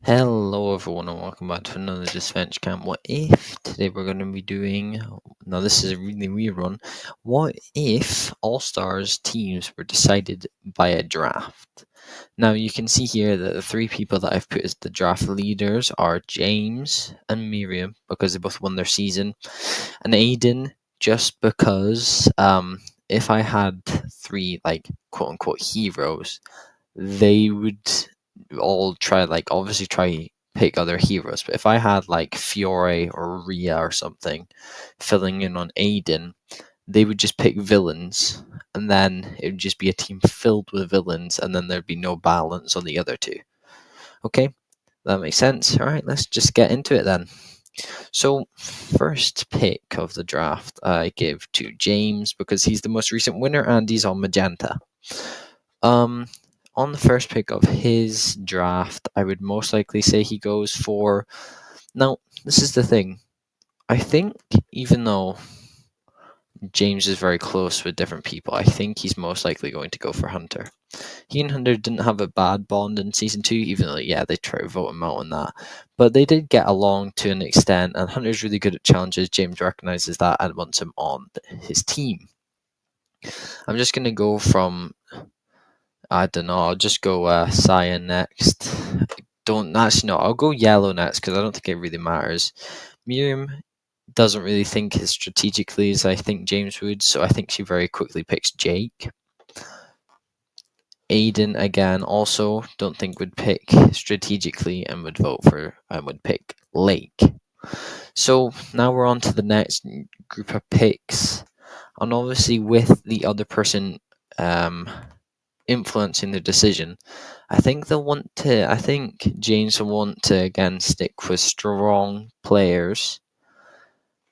Hello everyone and welcome back to another Dispense Camp. What if today we're going to be doing, now this is a really weird one, what if All-Stars teams were decided by a draft? Now you can see here that the three people that I've put as the draft leaders are James and Miriam because they both won their season, and Aiden just because if I had three like quote unquote heroes, they would all try obviously try pick other heroes. But if I had like Fiore or Rhea or something filling in on Aiden, they would just pick villains, and then it would just be a team filled with villains, and then there'd be no balance on the other two. Okay, that makes sense. All right, let's just get into it then. So, first pick of the draft I give to James because he's the most recent winner and he's on magenta. On the first pick of his draft, I would most likely say he goes for. Now, this is the thing. I think even though James is very close with different people, I think he's most likely going to go for Hunter. He and Hunter didn't have a bad bond in season 2, even though, yeah, they tried to vote him out on that. But they did get along to an extent, and Hunter's really good at challenges. James recognizes that and wants him on his team. I'm just going to go from. I don't know. I'll just go cyan next. Don't actually no. I'll go yellow next because I don't think it really matters. Miriam doesn't really think as strategically as I think James would, so I think she very quickly picks Jake. Aiden again also don't think would pick strategically and would pick Lake. So now we're on to the next group of picks, and obviously with the other person influencing the decision, I think James will want to again stick with strong players.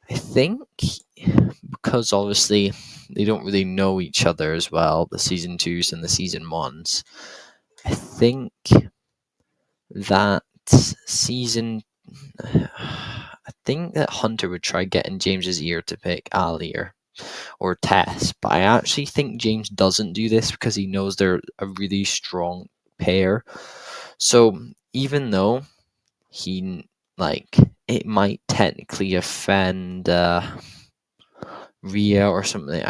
I think because obviously they don't really know each other as well, the season 2s and the season 1s. I think that season I think that Hunter would try getting James's ear to pick Ali or Tess, but I actually think James doesn't do this because he knows they're a really strong pair. So even though it might technically offend Rhea or something,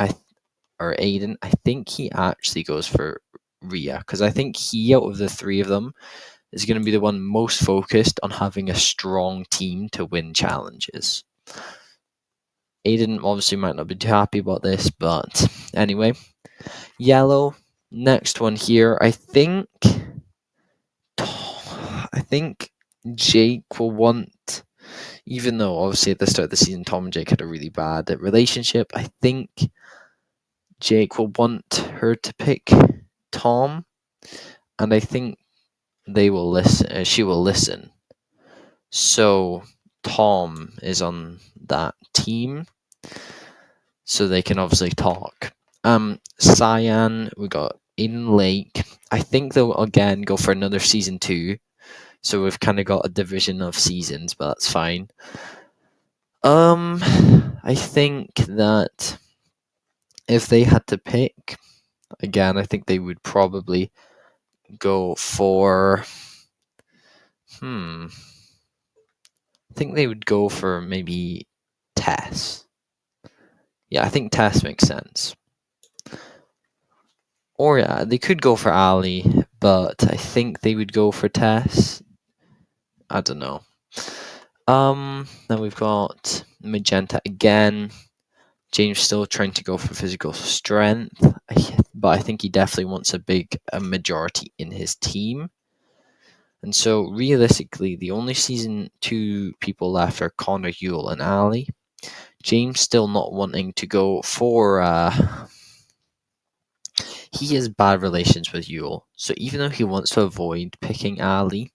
or Aiden, I think he actually goes for Rhea because I think he, out of the three of them, is going to be the one most focused on having a strong team to win challenges. Aiden obviously might not be too happy about this, but anyway. Yellow, next one here. I think Jake will want, even though obviously at the start of the season Tom and Jake had a really bad relationship, I think Jake will want her to pick Tom, and I think they will listen. She will listen. So Tom is on that team, so they can obviously talk. Cyan, we got Aiden Lake. I think they'll again go for another season 2. So we've kind of got a division of seasons, but that's fine. I think that if they had to pick, again, I think they would probably go for. I think they would go for maybe Tess. Yeah, I think Tess makes sense. Or yeah, they could go for Ali, but I think they would go for Tess. I don't know. Then we've got magenta again. James still trying to go for physical strength, but I think he definitely wants a majority in his team. And so realistically, the only season 2 people left are Connor, Yule, and Ali. James still not wanting to go for. He has bad relations with Yule, so even though he wants to avoid picking Ali,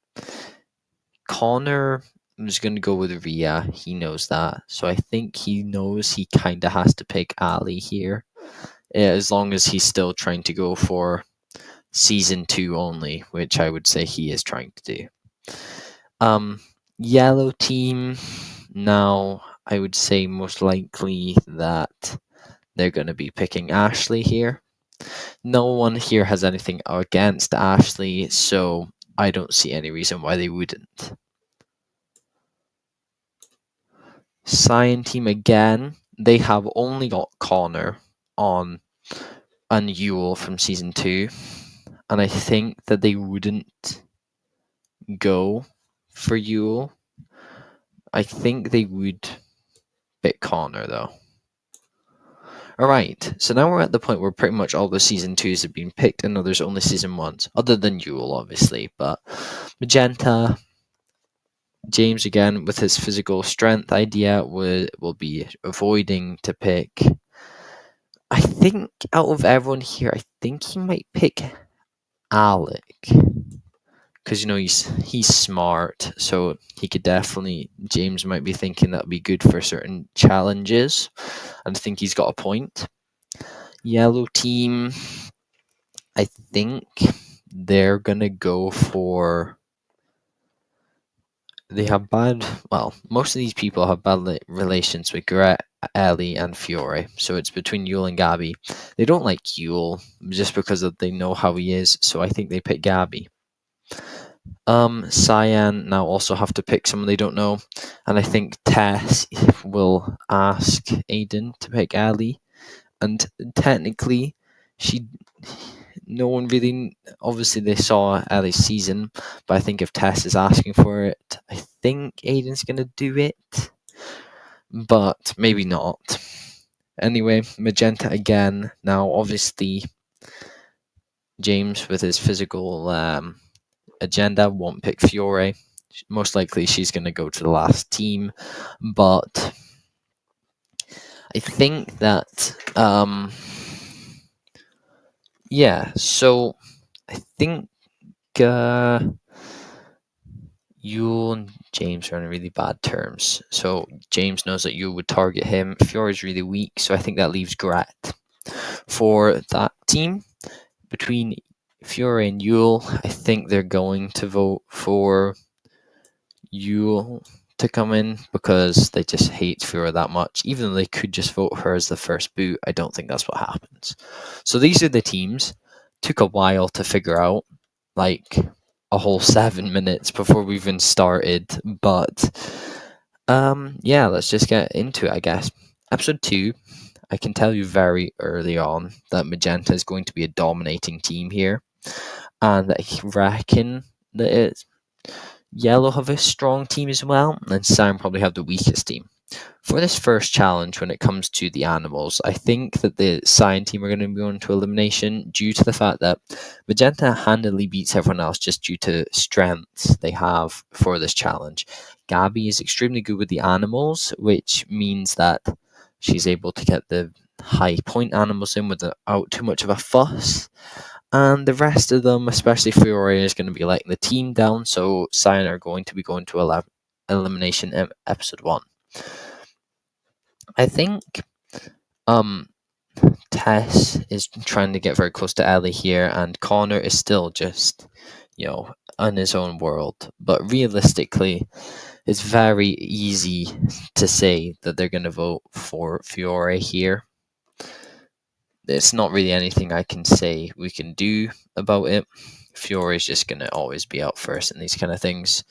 Connor is going to go with Rhea. He knows that, so I think he knows he kind of has to pick Ali here, as long as he's still trying to go for season 2 only, which I would say he is trying to do. Yellow team, now I would say most likely that they're going to be picking Ashley here. No one here has anything against Ashley, so I don't see any reason why they wouldn't. Cyan team again, they have only got Connor on and Yule from season 2, and I think that they wouldn't go for Yule. I think they would pick Connor though. Alright, so now we're at the point where pretty much all the season 2s have been picked and now there's only season 1s, other than Yule obviously, but Magenta, James again with his physical strength idea will be avoiding to pick. I think out of everyone here, I think he might pick Alec. Because he's smart, so he could definitely. James might be thinking that'd be good for certain challenges, and I think he's got a point. Yellow team, I think they're gonna go for. They have bad. Well, most of these people have bad relations with Gret, Ellie, and Fiore, so it's between Yule and Gabby. They don't like Yule just because they know how he is, so I think they pick Gabby. Cyan now also have to pick someone they don't know, and I think Tess will ask Aiden to pick Ali, and technically, no one really, obviously they saw Ellie's season, but I think if Tess is asking for it, I think Aiden's gonna do it, but maybe not. Anyway, Magenta again. Now, obviously, James with his physical agenda won't pick Fiore. Most likely she's going to go to the last team, but I think that so I think Yule and James are on really bad terms. So James knows that Yule would target him. Fiore's really weak, so I think that leaves Gret for that team. Between Fiore and Yule, I think they're going to vote for Yule to come in because they just hate Fiore that much. Even though they could just vote her as the first boot, I don't think that's what happens. So these are the teams. Took a while to figure out, like a whole 7 minutes before we even started. But let's just get into it, I guess. Episode 2, I can tell you very early on that Magenta is going to be a dominating team here. And I reckon that Yellow have a strong team as well, and Cyan probably have the weakest team. For this first challenge, when it comes to the animals, I think that the Cyan team are going to be going to elimination due to the fact that Magenta handily beats everyone else just due to strengths they have for this challenge. Gabby is extremely good with the animals, which means that she's able to get the high point animals in without too much of a fuss. And the rest of them, especially Fiore, is going to be letting the team down. So Cyan are going to be going to elimination in episode 1. I think Tess is trying to get very close to Ellie here, and Connor is still just, in his own world. But realistically, it's very easy to say that they're going to vote for Fiore here. It's not really anything I can say we can do about it. Fiore is just going to always be out first in these kind of things.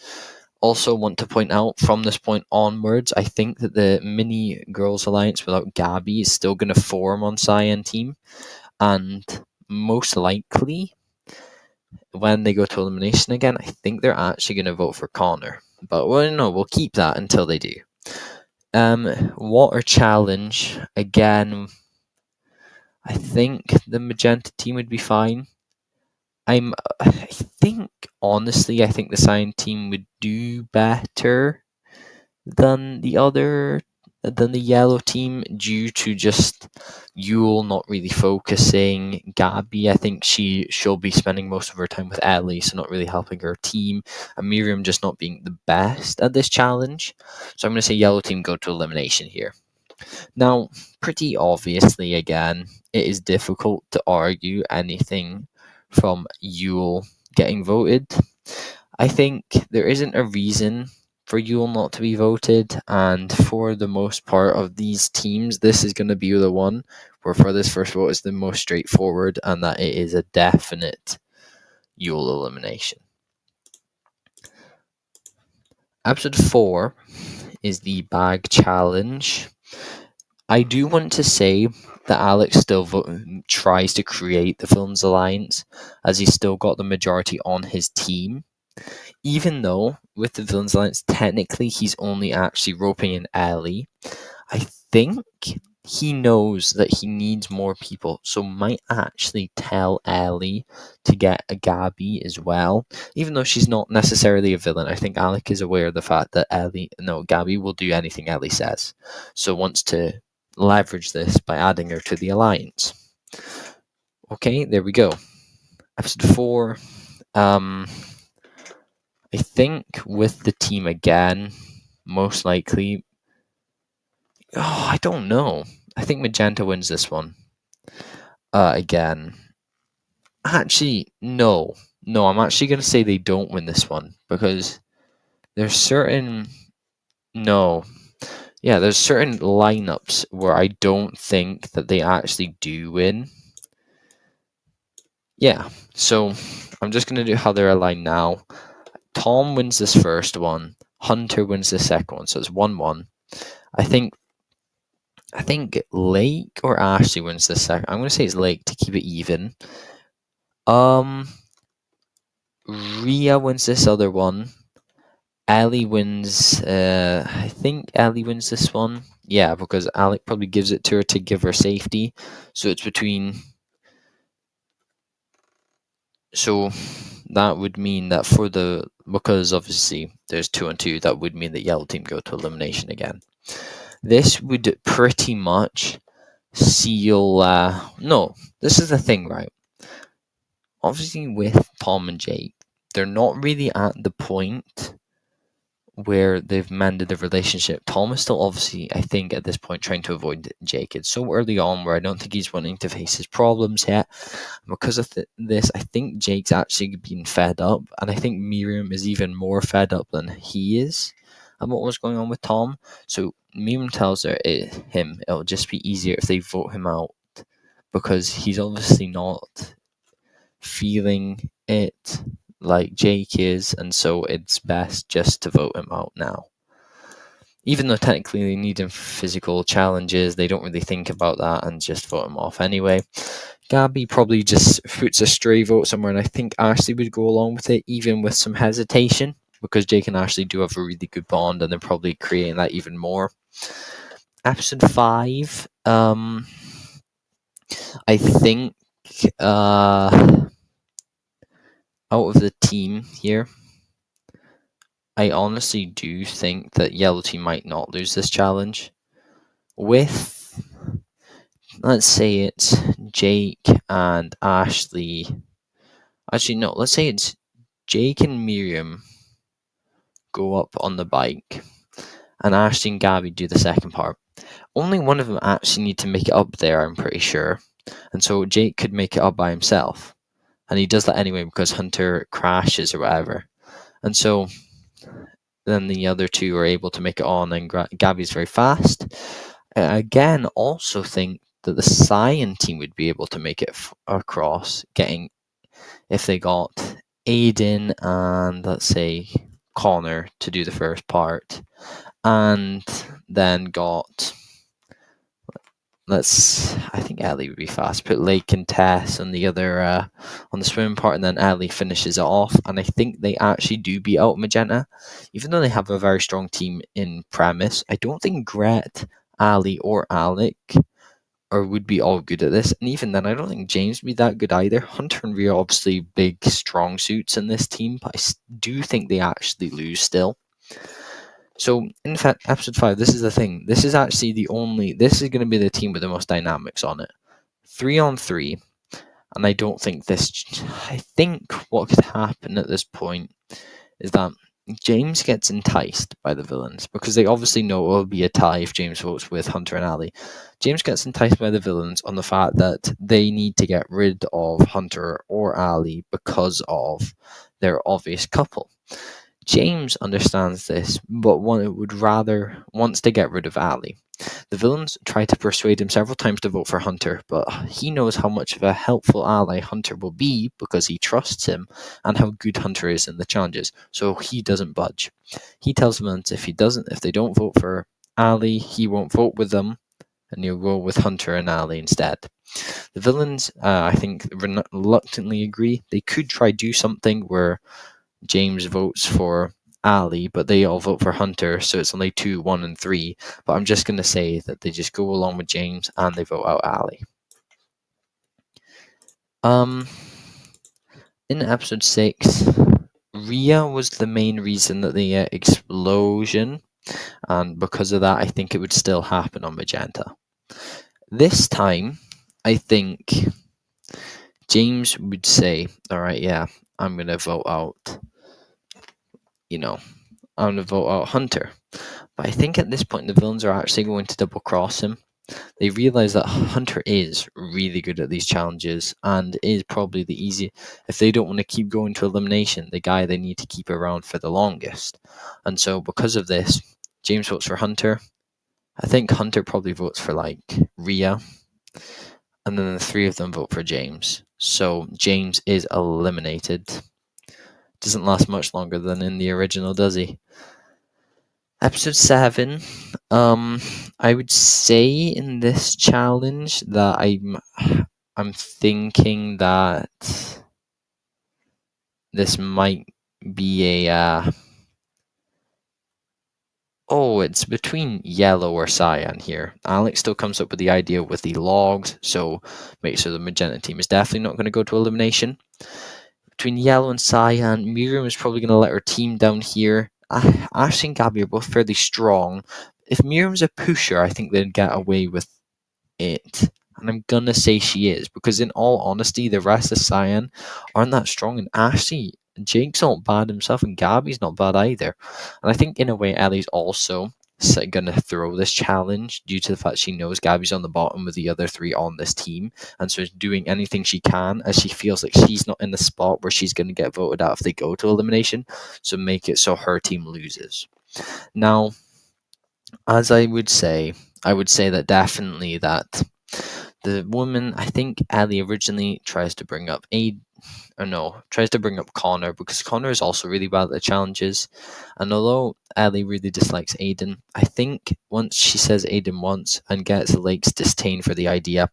Also want to point out, from this point onwards, I think that the Mini Girls Alliance without Gabby is still going to form on Cyan team. And most likely, when they go to elimination again, I think they're actually going to vote for Connor. But we'll keep that until they do. Water Challenge, again, I think the Magenta team would be fine. I think the Cyan team would do better than the Yellow team due to just Yule not really focusing. Gabby, I think she'll be spending most of her time with Ellie, so not really helping her team. And Miriam just not being the best at this challenge. So I'm going to say Yellow team go to elimination here. Now, pretty obviously, again, it is difficult to argue anything from Yule getting voted. I think there isn't a reason for Yule not to be voted, and for the most part of these teams, this is going to be the one where for this first vote is the most straightforward, and that it is a definite Yule elimination. Episode 4 is the bag challenge. I do want to say that Alex still tries to create the Villains Alliance, as he's still got the majority on his team. Even though with the Villains Alliance, technically he's only actually roping in Ellie. I think he knows that he needs more people, so might actually tell Ellie to get a Gabby as well. Even though she's not necessarily a villain, I think Alec is aware of the fact that Gabby will do anything Ellie says. So wants to leverage this by adding her to the alliance. Okay, there we go. Episode 4. I think with the team again, most likely. Oh, I don't know. I think Magenta wins this one. Again. Actually, no. No, I'm actually going to say they don't win this one because there's certain. No. Yeah, there's certain lineups where I don't think that they actually do win. Yeah, so I'm just going to do how they're aligned now. Tom wins this first one. Hunter wins the second one, so it's 1-1. I think Lake or Ashley wins the second. I'm going to say it's Lake to keep it even. Rhea wins this other one. Ellie wins. I think Ellie wins this one. Yeah, because Alec probably gives it to her to give her safety. So it's between. So that would mean that because obviously there's 2-2, that would mean that yellow team go to elimination again. This would pretty much seal. No, this is the thing, right? Obviously, with Tom and Jake, they're not really at the point where they've mended the relationship. Tom is still obviously, I think, at this point trying to avoid Jake. It's so early on where I don't think he's wanting to face his problems yet. And because of this, I think Jake's actually been fed up, and I think Miriam is even more fed up than he is at what was going on with Tom. So Miriam tells him it'll just be easier if they vote him out because he's obviously not feeling it like Jake is, and so it's best just to vote him out now. Even though technically they need him for physical challenges, they don't really think about that and just vote him off anyway. Gabby probably just puts a stray vote somewhere, and I think Ashley would go along with it, even with some hesitation, because Jake and Ashley do have a really good bond, and they're probably creating that even more. Episode 5, I think out of the team here, I honestly do think that yellow team might not lose this challenge. With, let's say it's Jake and Ashley. Actually, no, let's say it's Jake and Miriam go up on the bike, and Ashley and Gabby do the second part. Only one of them actually need to make it up there, I'm pretty sure. And so Jake could make it up by himself. And he does that anyway because Hunter crashes or whatever. And so then the other two are able to make it on, and Gabby's very fast. Again, also think that the Cyan team would be able to make it across, if they got Aiden and, let's say, Connor to do the first part, and then got... I think Ellie would be fast. Put Lake and Tess on the other on the swimming part, and then Ellie finishes it off. And I think they actually do beat out Magenta, even though they have a very strong team in premise. I don't think Gret, Ali, or Alec would be all good at this. And even then, I don't think James would be that good either. Hunter and Rhea are obviously big, strong suits in this team, but I do think they actually lose still. So, in fact, episode 5, this is the thing. This is actually this is going to be the team with the most dynamics on it. 3-on-3. And I think what could happen at this point is that James gets enticed by the villains, because they obviously know it will be a tie if James votes with Hunter and Ali. James gets enticed by the villains on the fact that they need to get rid of Hunter or Ali because of their obvious couple. James understands this, but wants to get rid of Ali. The villains try to persuade him several times to vote for Hunter, but he knows how much of a helpful ally Hunter will be because he trusts him and how good Hunter is in the challenges, so he doesn't budge. He tells the villains if they don't vote for Ali, he won't vote with them, and he'll go with Hunter and Ali instead. The villains, I think, reluctantly agree. They could try do something where James votes for Ali, but they all vote for Hunter, so it's only 2, 1, and 3. But I'm just going to say that they just go along with James and they vote out Ali. In episode 6, Rhea was the main reason that the explosion, and because of that, I think it would still happen on Magenta. This time, I think James would say, alright, yeah, I'm going to vote out, I'm going to vote out Hunter. But I think at this point, the villains are actually going to double cross him. They realize that Hunter is really good at these challenges and is probably the easy. If they don't want to keep going to elimination, the guy they need to keep around for the longest. And so, because of this, James votes for Hunter. I think Hunter probably votes for Rhea, and then the 3 of them vote for James. So James is eliminated. Doesn't last much longer than in the original, does he? Episode 7, I would say in this challenge that I'm thinking that this might be it's between yellow or cyan here. Alex still comes up with the idea with the logs, so make sure the magenta team is definitely not going to go to elimination. Between yellow and cyan, Miriam is probably going to let her team down here. Ashley and Gabby are both fairly strong. If Miriam's a pusher, I think they'd get away with it. And I'm going to say she is, because in all honesty, the rest of Cyan aren't that strong. And Ashley, Jake's not bad himself, and Gabby's not bad either. And I think in a way, Ellie's also going to throw this challenge due to the fact she knows Gabby's on the bottom with the other 3 on this team, and so is doing anything she can as she feels like she's not in the spot where she's going to get voted out if they go to elimination, so make it so her team loses. Now, as I would say that definitely that the woman, I think Ellie originally tries to bring up Connor, because Connor is also really bad at the challenges. And although Ellie really dislikes Aiden, I think once she says Aiden once and gets Lake's disdain for the idea,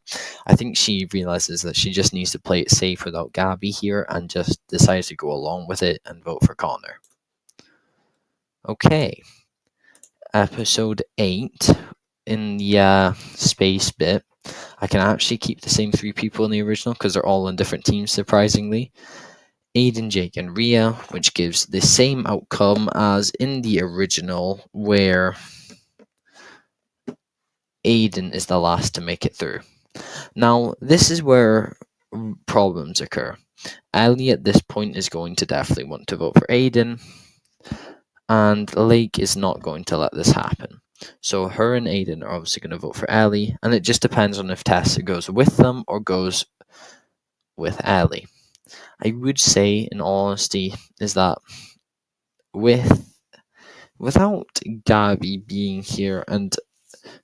I think she realizes that she just needs to play it safe without Gabby here and just decides to go along with it and vote for Connor. Okay. Episode 8, in the space bit, I can actually keep the same 3 people in the original because they're all in different teams, surprisingly. Aiden, Jake, and Rhea, which gives the same outcome as in the original, where Aiden is the last to make it through. Now, this is where problems occur. Ellie at this point is going to definitely want to vote for Aiden, and Lake is not going to let this happen. So her and Aiden are obviously going to vote for Ellie, and it just depends on if Tessa goes with them or goes with Ellie. I would say, in all honesty, is that without Gabby being here and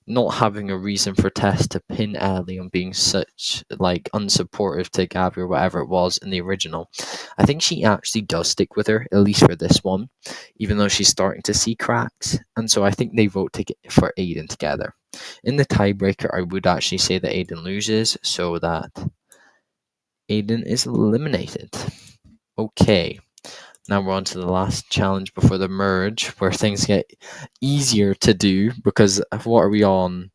not having a reason for Tess to pin Ellie on being such unsupportive to Gabby or whatever it was in the original, I think she actually does stick with her, at least for this one, even though she's starting to see cracks. And so I think they vote for Aiden together. In the tiebreaker, I would actually say that Aiden loses, so that Aiden is eliminated. Okay. Now we're on to the last challenge before the merge, where things get easier to do, because what are we on?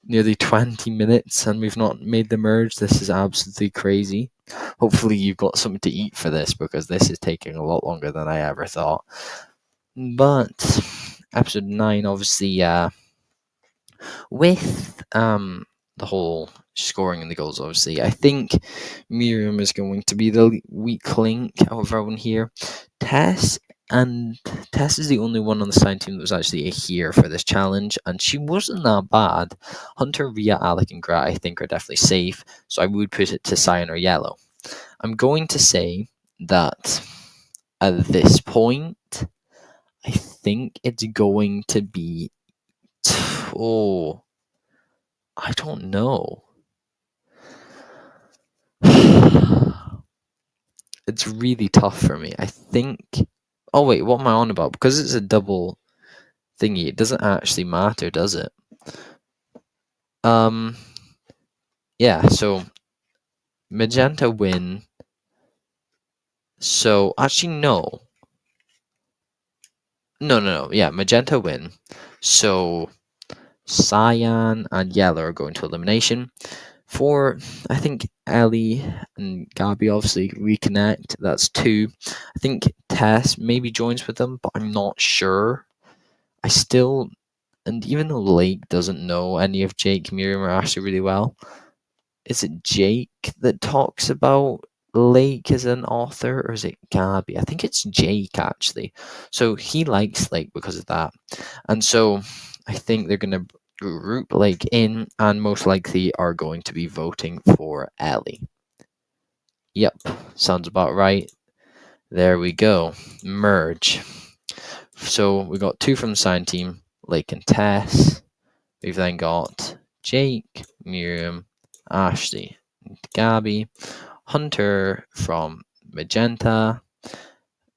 Nearly 20 minutes and we've not made the merge. This is absolutely crazy. Hopefully you've got something to eat for this, because this is taking a lot longer than I ever thought. But episode 9, obviously, with the whole scoring and the goals, obviously, I think Miriam is going to be the weak link out of everyone here. Tess is the only one on the side team that was actually here for this challenge, and she wasn't that bad. Hunter, Rhea, Alec, and Grat, I think, are definitely safe, so I would put it to cyan or yellow. I'm going to say that at this point, I think it's going to be I don't know. It's really tough for me. I think. Oh wait, what am I on about? Because it's a double thingy, it doesn't actually matter, does it? Um. Yeah. So magenta win. So actually no. No. Yeah, magenta win. So cyan and yellow are going to elimination. For I think Ellie and Gabby obviously reconnect. That's 2. I think Tess maybe joins with them, but I'm not sure. I still, and even though Lake doesn't know any of Jake, Miriam, or Ashley really well, is it Jake that talks about Lake as an author, or is it Gabby? I think it's Jake actually. So he likes Lake because of that, and so I think they're gonna group Lake in, and most likely are going to be voting for Ellie. Yep, sounds about right. There we go. Merge. So we got 2 from the sign team, Lake and Tess. We've then got Jake, Miriam, Ashley, and Gabby, Hunter from Magenta,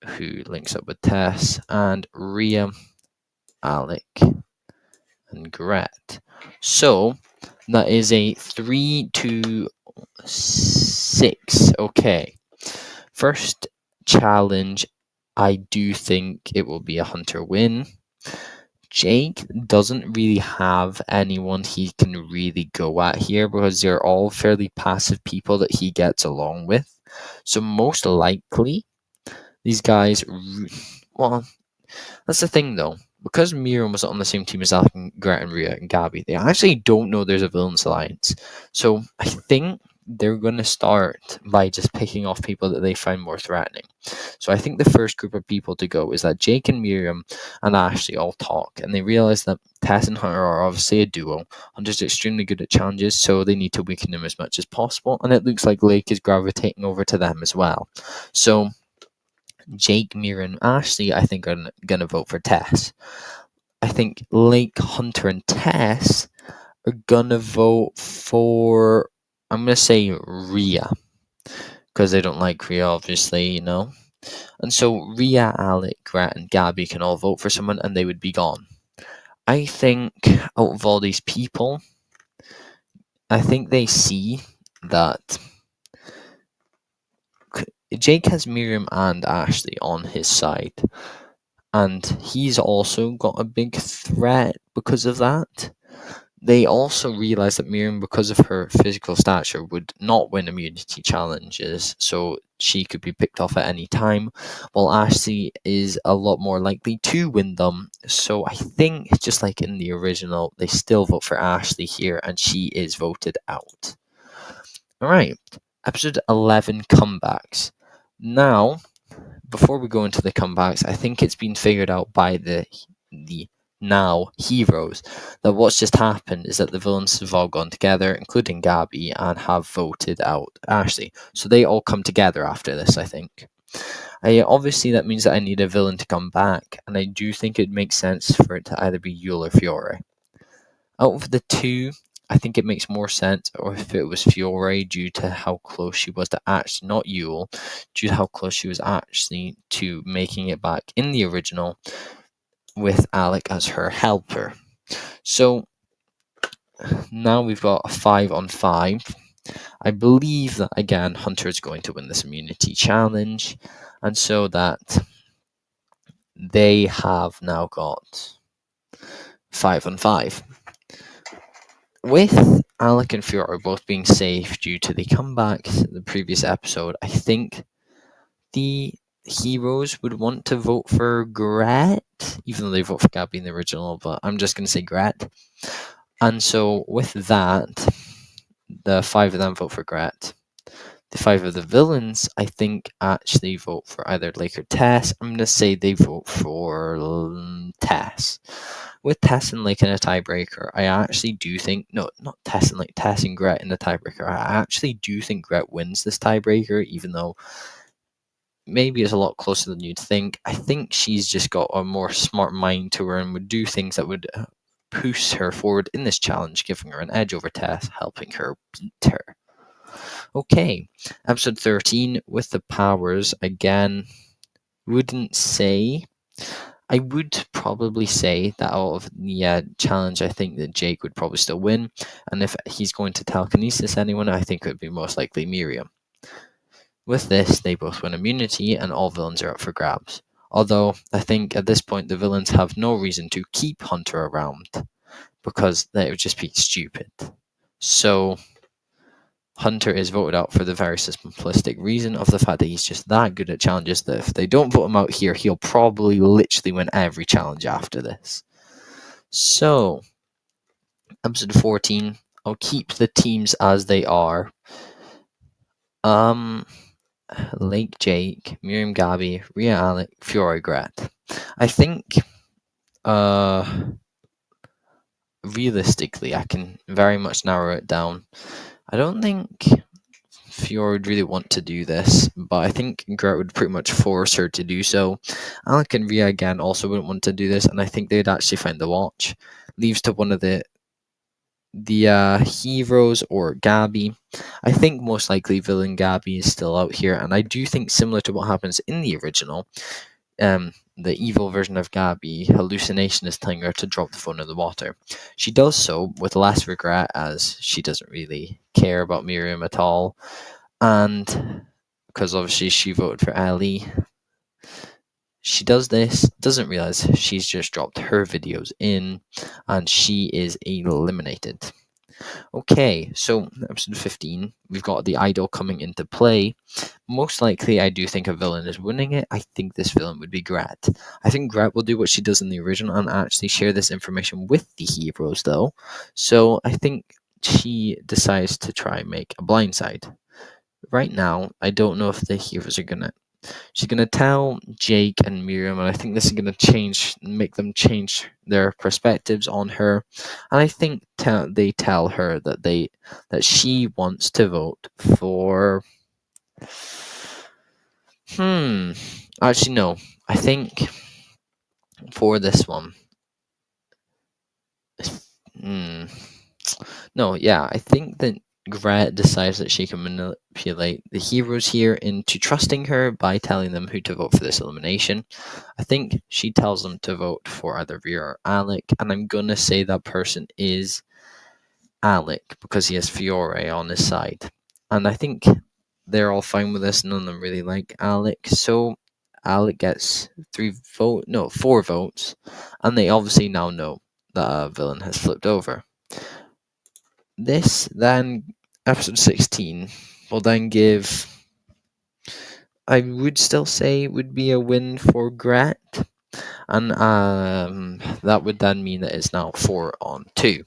who links up with Tess, and Rhea, Alec, and Gret. So that is a 3-2-6. Okay. First challenge, I do think it will be a Hunter win. Jake doesn't really have anyone he can really go at here because they're all fairly passive people that he gets along with. So most likely, these guys, well, that's the thing though. Because Miriam was on the same team as Alec and Gret and Rhea and Gabby, they actually don't know there's a villains alliance. So I think they're going to start by just picking off people that they find more threatening. So I think the first group of people to go is that Jake and Miriam and Ashley all talk, and they realize that Tess and Hunter are obviously a duo. Hunter's extremely good at challenges, so they need to weaken him as much as possible, and it looks like Lake is gravitating over to them as well. So Jake, Miriam, and Ashley, I think, are going to vote for Tess. I think Lake, Hunter, and Tess are going to vote for, I'm going to say Rhea, because they don't like Rhea, obviously, you know. And so Rhea, Alec, Gret, and Gabby can all vote for someone, and they would be gone. I think out of all these people, I think they see that Jake has Miriam and Ashley on his side. And he's also got a big threat because of that. They also realize that Miriam, because of her physical stature, would not win immunity challenges, so she could be picked off at any time, while Ashley is a lot more likely to win them. So I think, just like in the original, they still vote for Ashley here, and she is voted out. Alright, episode 11 comebacks. Now, before we go into the comebacks, I think it's been figured out by the now heroes that what's just happened is that the villains have all gone together, including Gabby, and have voted out Ashley. So they all come together after this, I think. Obviously, that means that I need a villain to come back, and I do think it makes sense for it to either be Yule or Fiore. Out of the 2, I think it makes more sense, or if it was Fiore, due to how close she was to actually, not Yule, due to how close she was actually to making it back in the original, with Alec as her helper. So now we've got a 5-on-5. I believe that again Hunter is going to win this immunity challenge, and so that they have now got 5-on-5. With Alec and Fiora both being safe due to the comebacks in the previous episode, I think the heroes would want to vote for Gret, even though they vote for Gabby in the original, but I'm just going to say Gret. And so with that, the 5 of them vote for Gret. The 5 of the villains, I think, actually vote for either Lake or Tess. I'm going to say they vote for Tess. With Tess and Lake in a tiebreaker, I actually do think, no, not Tess and Lake, Tess and Gret in the tiebreaker. I actually do think Gret wins this tiebreaker, even though maybe it's a lot closer than you'd think. I think she's just got a more smart mind to her and would do things that would push her forward in this challenge, giving her an edge over Tess, helping her beat her. Okay, episode 13 with the powers again. Wouldn't say. I would probably say that out of the challenge, I think that Jake would probably still win. And if he's going to telekinesis anyone, I think it would be most likely Miriam. With this, they both win immunity and all villains are up for grabs. Although, I think at this point the villains have no reason to keep Hunter around, because that would just be stupid. So, Hunter is voted out for the very simplistic reason of the fact that he's just that good at challenges that if they don't vote him out here, he'll probably literally win every challenge after this. So, episode 14, I'll keep the teams as they are. Lake Jake, Miriam Gabby, Rhea Alec, Fiore Gret. I think, realistically, I can very much narrow it down. I don't think Fiore would really want to do this, but I think Gret would pretty much force her to do so. Alec and Rhea again also wouldn't want to do this, and I think they'd actually find the watch. Leaves to one of the heroes or Gabby. I think most likely villain Gabby is still out here, and I do think similar to what happens in the original, the evil version of Gabby, Hallucination, is telling her to drop the phone in the water. She does so with less regret, as she doesn't really care about Miriam at all, and because obviously she voted for Ellie. She does this, doesn't realize she's just dropped her videos in, and she is eliminated. Okay, so episode 15, we've got the idol coming into play. Most likely, I do think a villain is winning it. I think this villain would be Gret. I think Gret will do what she does in the original and actually share this information with the heroes, though. So I think she decides to try and make a blindside. Right now, I don't know if the heroes are gonna. She's gonna tell Jake and Miriam, and I think this is gonna make them change their perspectives on her. And I think they tell her that she wants to vote for. Actually, no. I think for this one. No, yeah, I think that Gret decides that she can manipulate the heroes here into trusting her by telling them who to vote for this elimination. I think she tells them to vote for either Rhea or Alec, and I'm gonna say that person is Alec because he has Fiore on his side. And I think they're all fine with this, none of them really like Alec, so Alec gets 4 votes, and they obviously now know that a villain has flipped over. This then, episode 16, will then give, I would still say, would be a win for Gret, and that would then mean that it's now 4-on-2.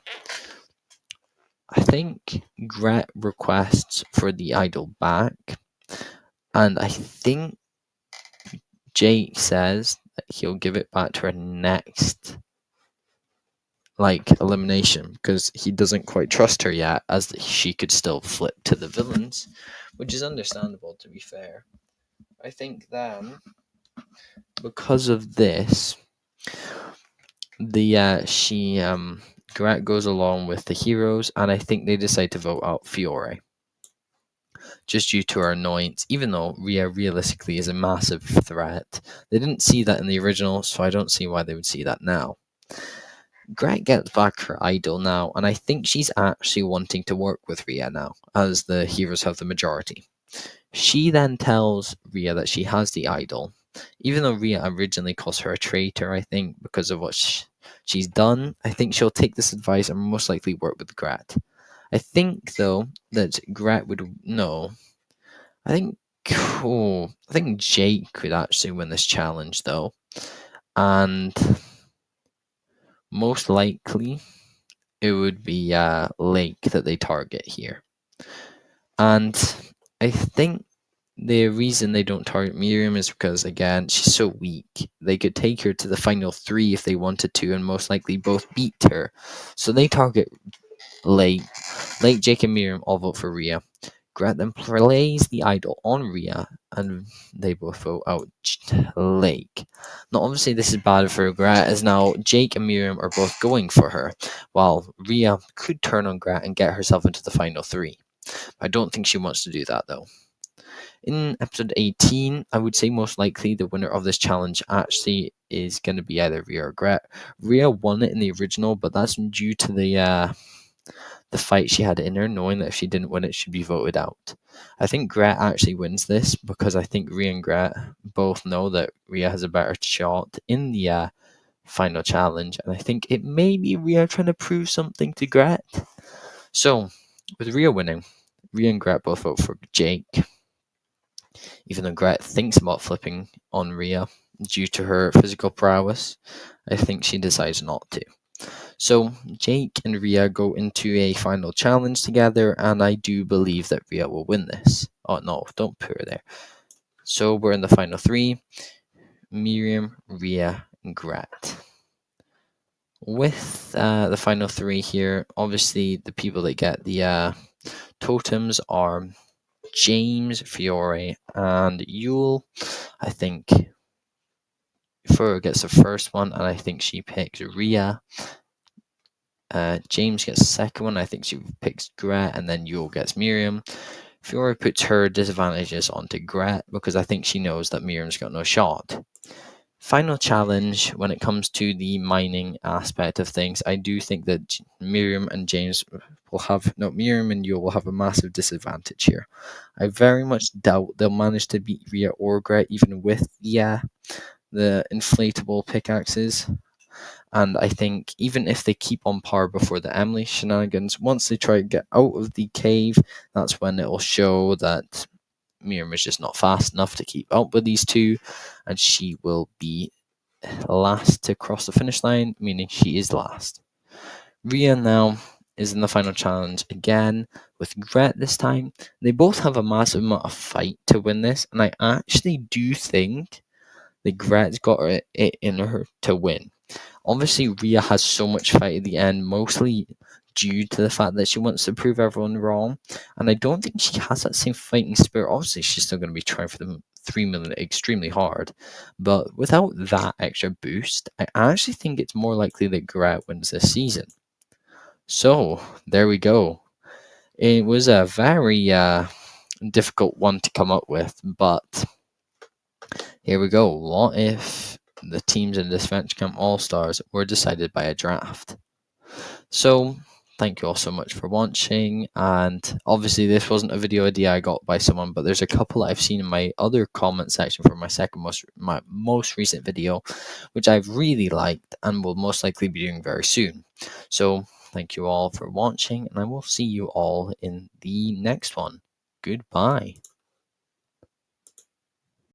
I think Gret requests for the idol back, and I think Jake says that he'll give it back to her next elimination, because he doesn't quite trust her yet, as she could still flip to the villains, which is understandable, to be fair. I think then, because of this, Gret goes along with the heroes, and I think they decide to vote out Fiore, just due to her annoyance, even though Rhea realistically is a massive threat. They didn't see that in the original, so I don't see why they would see that now. Gret gets back her idol now, and I think she's actually wanting to work with Rhea now, as the heroes have the majority. She then tells Rhea that she has the idol, even though Rhea originally calls her a traitor, I think, because of what she's done. I think she'll take this advice and most likely work with Gret. I think, though, that Gret would know. I think Jake could actually win this challenge, though, and most likely it would be Lake that they target here. And I think the reason they don't target Miriam is because, again, she's so weak. They could take her to the final 3 if they wanted to, and most likely both beat her. So they target Lake. Jake, and Miriam all vote for Rhea. Gret then plays the idol on Rhea, and they both vote out Lake. Now, obviously, this is bad for Gret, as now Jake and Miriam are both going for her, while Rhea could turn on Gret and get herself into the final 3. I don't think she wants to do that, though. In episode 18, I would say most likely the winner of this challenge actually is going to be either Rhea or Gret. Rhea won it in the original, but that's due to the fight she had in her, knowing that if she didn't win it, she'd be voted out. I think Gret actually wins this because I think Rhea and Gret both know that Rhea has a better shot in the final challenge, and I think it may be Rhea trying to prove something to Gret. So, with Rhea winning, Rhea and Gret both vote for Jake, even though Gret thinks about flipping on Rhea due to her physical prowess. I think she decides not to. So Jake and Rhea go into a final challenge together, and I do believe that Rhea will win this. Oh no, don't put her there. So we're in the final 3. Miriam, Rhea, and Gret. With the final 3 here, obviously the people that get the totems are James, Fiore, and Yule. I think Fiore gets the first one, and I think she picks Rhea. James gets the second one. I think she picks Gret, and then Yule gets Miriam. Fiore puts her disadvantages onto Gret because I think she knows that Miriam's got no shot. Final challenge when it comes to the mining aspect of things, I do think that Miriam and Yule will have a massive disadvantage here. I very much doubt they'll manage to beat Rhea or Gret even with the inflatable pickaxes. And I think even if they keep on par before the Emily shenanigans, once they try to get out of the cave, that's when it will show that Miriam is just not fast enough to keep up with these two, and she will be last to cross the finish line, meaning she is last. Rhea now is in the final challenge again with Gret this time. They both have a massive amount of fight to win this, and I actually do think that Gret's got it in her to win. Obviously, Rhea has so much fight at the end, mostly due to the fact that she wants to prove everyone wrong. And I don't think she has that same fighting spirit. Obviously, she's still going to be trying for the 3 million extremely hard. But without that extra boost, I actually think it's more likely that Gret wins this season. So, there we go. It was a very difficult one to come up with, but here we go. What if the teams in this Venture Camp All-Stars were decided by a draft? So, thank you all so much for watching, and obviously this wasn't a video idea I got by someone, but there's a couple that I've seen in my other comment section for my most recent video, which I've really liked and will most likely be doing very soon. So, thank you all for watching, and I will see you all in the next one. Goodbye.